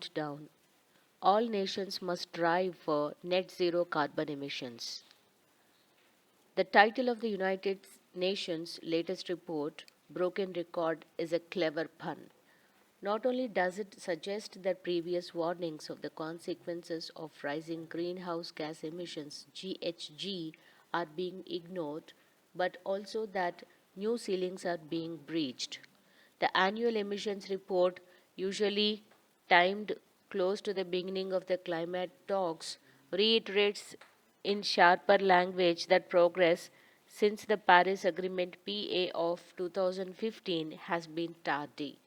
countdown. All nations must strive for net zero carbon emissions. The title of the United Nations' latest report, Broken Record, is a clever pun. Not only does it suggest that previous warnings of the consequences of rising greenhouse gas emissions GHG are being ignored, but also that new ceilings are being breached. The annual emissions report, usually timed close to the beginning of the climate talks, reiterates in sharper language that progress since the Paris Agreement PA of 2015 has been tardy.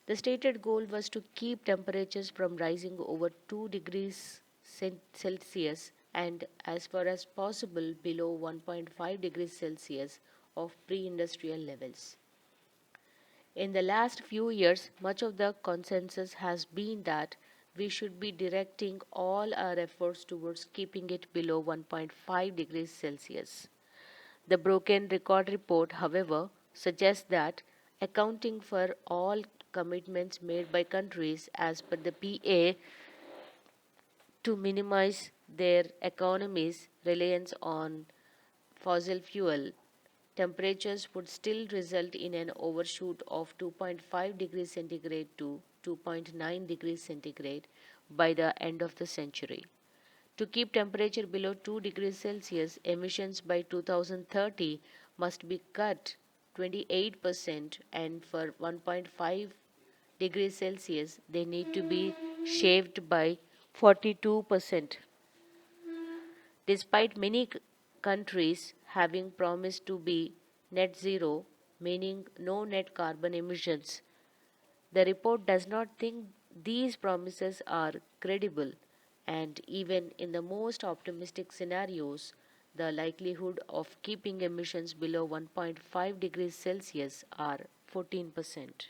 The stated goal was to keep temperatures from rising over 2 degrees Celsius and, as far as possible, below 1.5 degrees Celsius of pre industrial levels. In the last few years, much of the consensus has been that we should be directing all our efforts towards keeping it below 1.5 degrees Celsius. The Broken Record report, however, suggests that accounting for all commitments made by countries as per the PA to minimize their economies' reliance on fossil fuel, temperatures would still result in an overshoot of 2.5 degrees centigrade to 2.9 degrees centigrade by the end of the century. To keep temperature below 2 degrees Celsius, emissions by 2030 must be cut 28%, and for 1.5 degrees Celsius they need to be shaved by 42%. Despite many countries having promised to be net zero, meaning no net carbon emissions, the report does not think these promises are credible, and even in the most optimistic scenarios, the likelihood of keeping emissions below 1.5 degrees Celsius are 14%.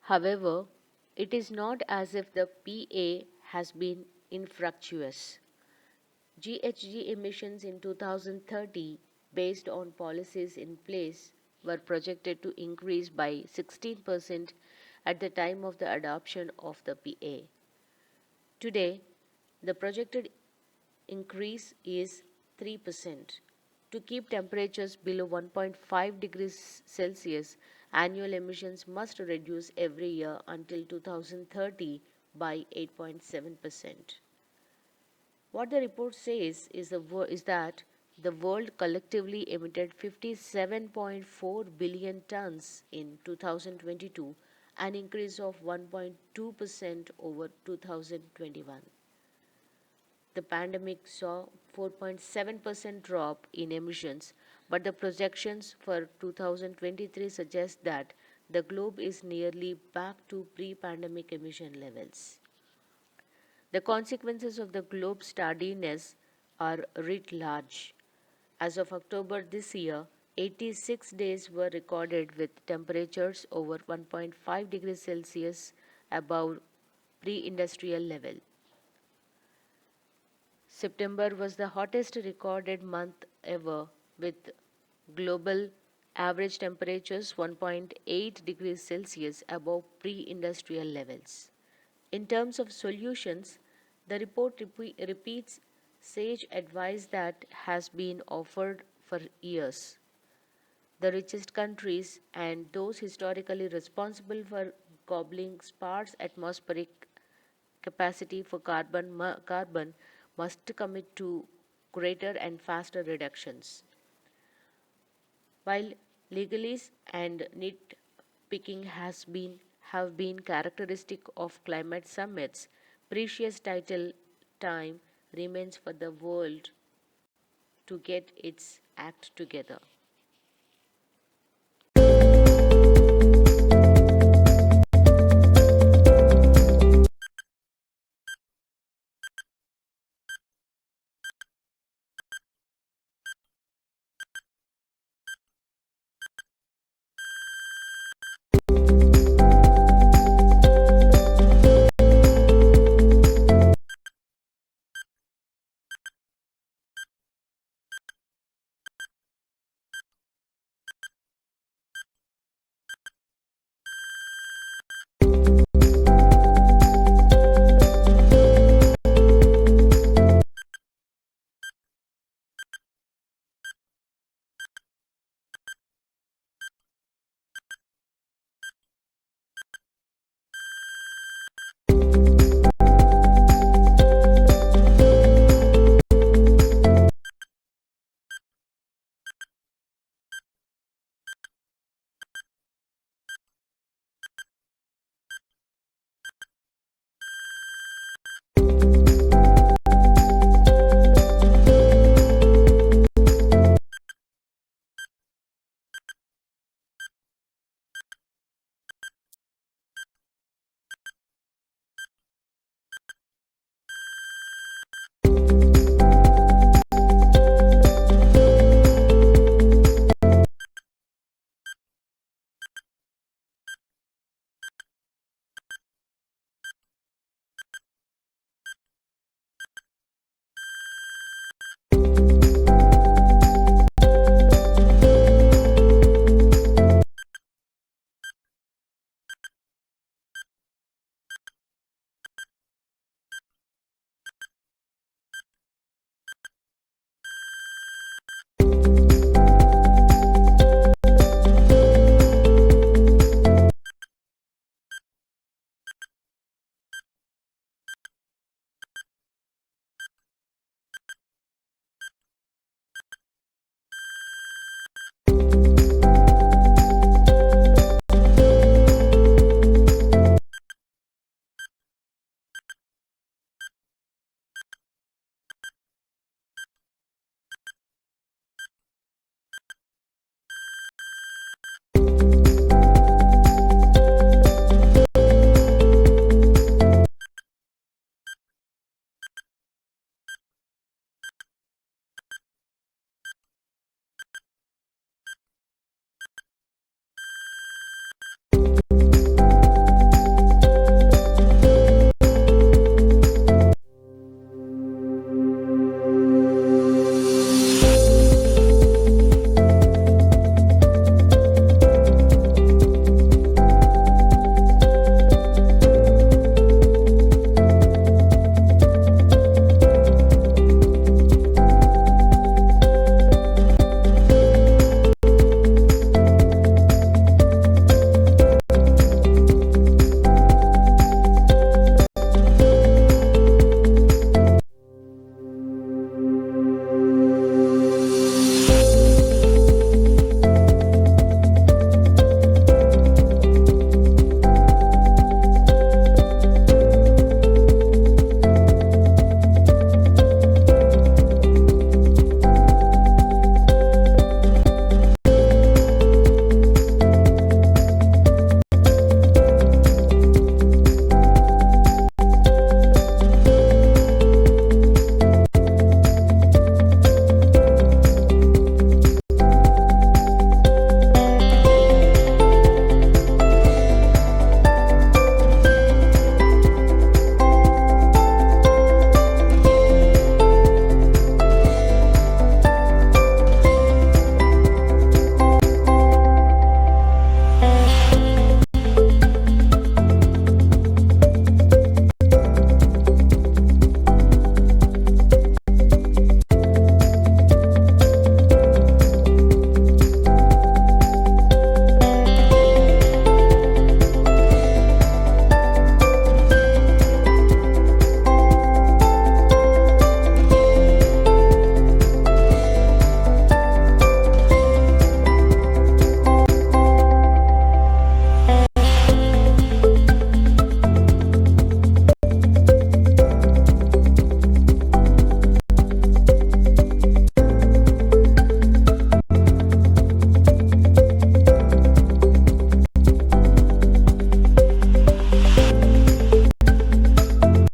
However, it is not as if the PA has been infructuous. GHG emissions in 2030, based on policies in place, were projected to increase by 16% at the time of the adoption of the PA. Today, the projected increase is 3%. To keep temperatures below 1.5 degrees Celsius, annual emissions must reduce every year until 2030 by 8.7%. What the report says is that the world collectively emitted 57.4 billion tons in 2022, an increase of 1.2% over 2021. The pandemic saw 4.7% drop in emissions, but the projections for 2023 suggest that the globe is nearly back to pre-pandemic emission levels. The consequences of the globe's tardiness are writ large. As of October this year, 86 days were recorded with temperatures over 1.5 degrees Celsius above pre-industrial level. September was the hottest recorded month ever, with global average temperatures 1.8 degrees Celsius above pre-industrial levels. In terms of solutions, the report repeats sage advice that has been offered for years. The richest countries and those historically responsible for gobbling sparse atmospheric capacity for carbon must commit to greater and faster reductions. While legalese and nitpicking have been characteristic of climate summits, precious title time remains for the world to get its act together.